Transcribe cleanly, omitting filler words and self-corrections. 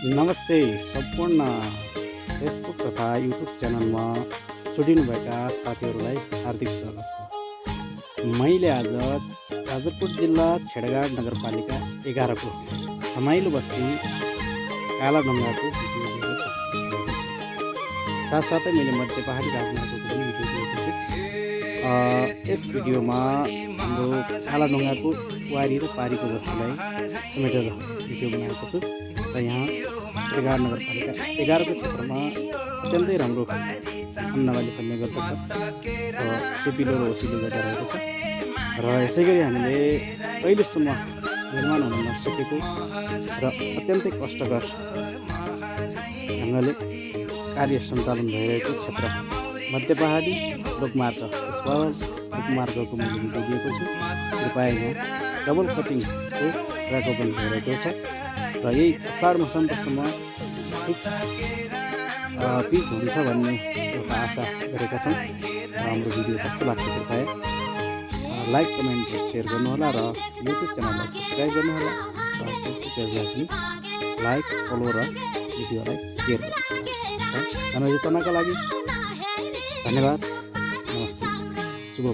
नमस्ते सम्पूर्ण फेसबुक तथा युट्युब च्यानलमा छुटिनुभएका साथीहरूलाई हार्दिक स्वागत छ। मैले आज जाजरकोट जिल्ला छेडगाड नगरपालिका 11 को रमाइलो बस्ती कालाढुङ्गाको भिडियो लिएर उपस्थित भएको छु। साथसाथै मैले मध्य पहाडी राजमार्गको पनि भिडियो लिएको छु। यस भिडियोमा हाम्रो कालाढुङ्गाको वारी र पारीको बस्तीलाई समेटेर भिडियो बनाएको छु र यहाँ छेडगाड नगरपालिका 11 को क्षेत्रमा अत्यन्तै राम्रो अन्नबाली फल्ने गर्दछ र सेपिलो र ओसिलो जग्गा रहेको छ र यसै गरी हामीले अहिलेसम्म निर्माण हुन नसकेको र अत्यन्तै कष्टकर ढङ्गले कार्य सञ्चालन भइरहेको क्षेत्र मध्य पहाडी लोकमार्ग लोकमार्गको मैले भिडियो दिएको छु। कृपया यहाँ डबल कटिङको ट्र्याक ओपन भइरहेको छ र यही असार मौसमसम्म फिक्स पिच हुन्छ भन्ने एउटा आशा गरेका छौँ। हाम्रो भिडियो कस्तो लाग्छ कृपया लाइक कमेन्ट सेयर गर्नुहोला र युट्युब च्यानललाई सब्सक्राइब गर्नुहोला र फेसबुक पेजलाई पनि लाइक फलो र भिडियोलाई सेयर गर्नुहोला। जनचेतनाका लागि धन्यवाद। नमस्ते। शुभ